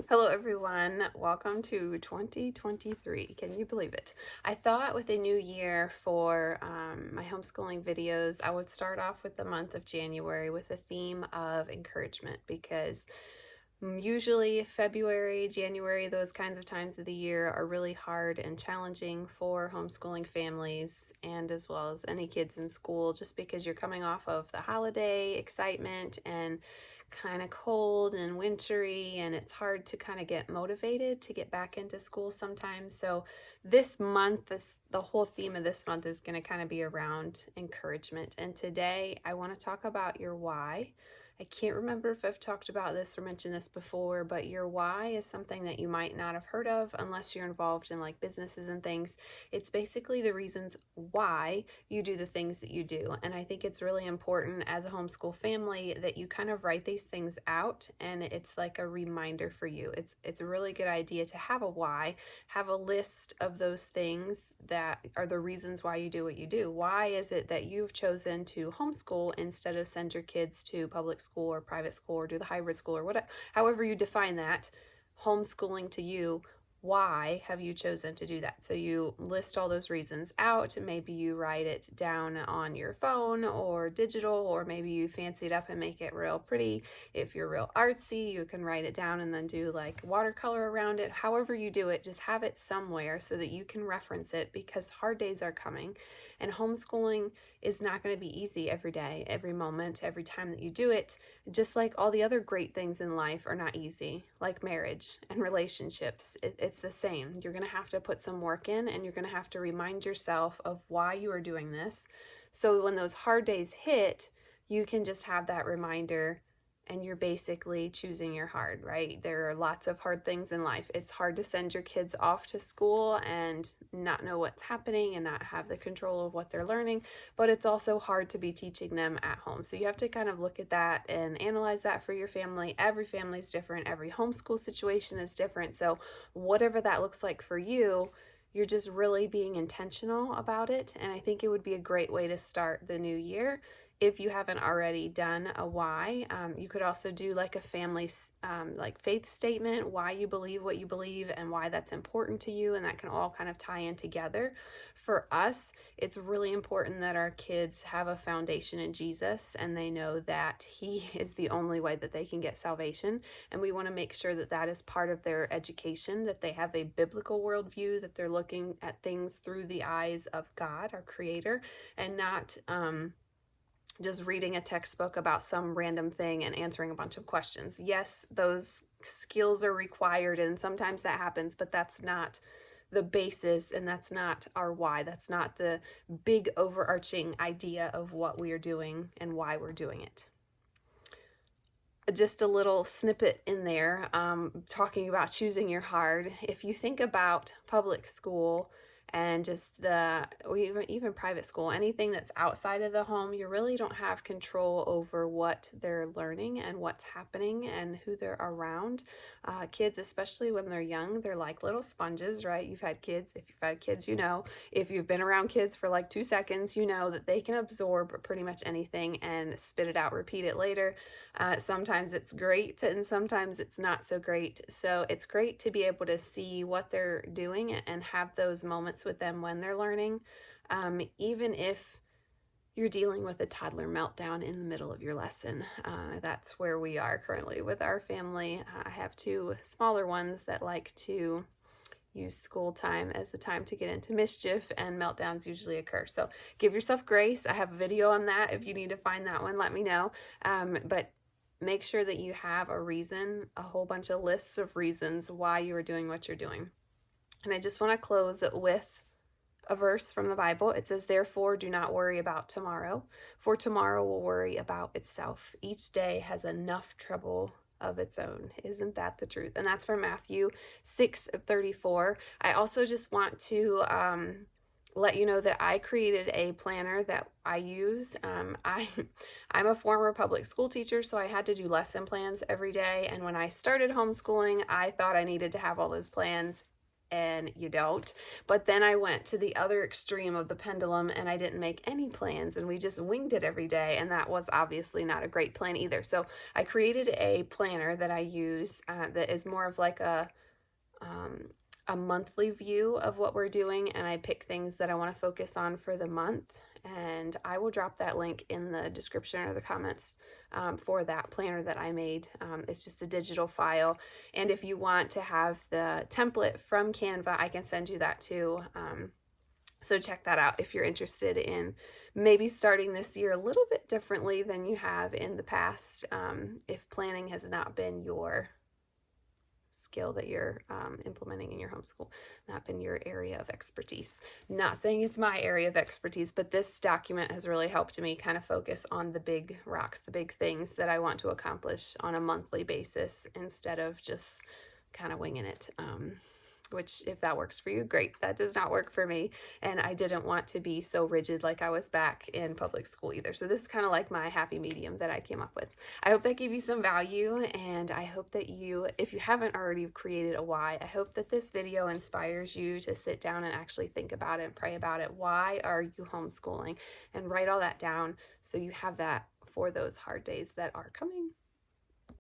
Hello everyone, welcome to 2023. Can you believe it? I thought with a new year for my homeschooling videos, I would start off with the month of January with a theme of encouragement because usually February, January, those kinds of times of the year are really hard and challenging for homeschooling families and as well as any kids in school just because you're coming off of the holiday excitement and kind of cold and wintry, and it's hard to kind of get motivated to get back into school sometimes. So this month, the whole theme of this month is going to kind of be around encouragement. And today I want to talk about your why. I can't remember if I've talked about this or mentioned this before, but your why is something that you might not have heard of unless you're involved in like businesses and things. It's basically the reasons why you do the things that you do. And I think it's really important as a homeschool family that you kind of write these things out, and it's like a reminder for you. It's a really good idea to have a why, have a list of those things that are the reasons why you do what you do. Why is it that you've chosen to homeschool instead of send your kids to public school or private school or do the hybrid school or whatever, however you define that, homeschooling to you? Why have you chosen to do that? So you list all those reasons out. Maybe you write it down on your phone or digital, or maybe you fancy it up and make it real pretty. If you're real artsy, you can write it down and then do like watercolor around it. However you do it, just have it somewhere so that you can reference it, because hard days are coming and homeschooling is not going to be easy every day, every moment, every time that you do it. Just like all the other great things in life are not easy, like marriage and relationships. It's the same. You're going to have to put some work in, and you're going to have to remind yourself of why you are doing this. So when those hard days hit, you can just have that reminder, and you're basically choosing your hard, right? There are lots of hard things in life. It's hard to send your kids off to school and not know what's happening and not have the control of what they're learning, but it's also hard to be teaching them at home. So you have to kind of look at that and analyze that for your family. Every family is different, every homeschool situation is different. So whatever that looks like for you, you're just really being intentional about it. And I think it would be a great way to start the new year. If you haven't already done a why, you could also do like a family like faith statement, why you believe what you believe and why that's important to you, and that can all kind of tie in together. For us, it's really important that our kids have a foundation in Jesus and they know that He is the only way that they can get salvation. And we want to make sure that that is part of their education, that they have a biblical worldview, that they're looking at things through the eyes of God, our Creator, and not just reading a textbook about some random thing and answering a bunch of questions. Yes, those skills are required, and sometimes that happens, but that's not the basis, and that's not our why. That's not the big overarching idea of what we are doing and why we're doing it. Just a little snippet in there, talking about choosing your hard. If you think about public school and just or even private school, anything that's outside of the home, you really don't have control over what they're learning and what's happening and who they're around. Kids, especially when they're young, they're like little sponges, right? You've had kids. If you've had kids, you know. If you've been around kids for like 2 seconds, you know that they can absorb pretty much anything and spit it out, repeat it later. Sometimes it's great and sometimes it's not so great. So it's great to be able to see what they're doing and have those moments with them when they're learning. Even if you're dealing with a toddler meltdown in the middle of your lesson. That's where we are currently with our family. I have two smaller ones that like to use school time as a time to get into mischief, and meltdowns usually occur. So give yourself grace. I have a video on that. If you need to find that one, let me know. But make sure that you have a reason, a whole bunch of lists of reasons why you are doing what you're doing. And I just want to close with a verse from the Bible. It says, "Therefore, do not worry about tomorrow, for tomorrow will worry about itself. Each day has enough trouble of its own." Isn't that the truth? And that's from Matthew 6:34. I also just want to let you know that I created a planner that I use. I'm a former public school teacher, so I had to do lesson plans every day. And when I started homeschooling, I thought I needed to have all those plans and you don't. But then I went to the other extreme of the pendulum and I didn't make any plans and we just winged it every day. And that was obviously not a great plan either. So I created a planner that I use that is more of like um, a monthly view of what we're doing, and I pick things that I want to focus on for the month. And I will drop that link in the description or the comments for that planner that I made. It's just a digital file. And if you want to have the template from Canva, I can send you that too. So check that out if you're interested in maybe starting this year a little bit differently than you have in the past, if planning has not been your skill that you're implementing in your homeschool, not been your area of expertise. Not saying it's my area of expertise, but this document has really helped me kind of focus on the big rocks, the big things that I want to accomplish on a monthly basis instead of just kind of winging it. Which, if that works for you, great. That does not work for me. And I didn't want to be so rigid like I was back in public school either. So this is kind of like my happy medium that I came up with. I hope that gave you some value, and I hope that you, if you haven't already created a why, I hope that this video inspires you to sit down and actually think about it and pray about it. Why are you homeschooling? And write all that down so you have that for those hard days that are coming.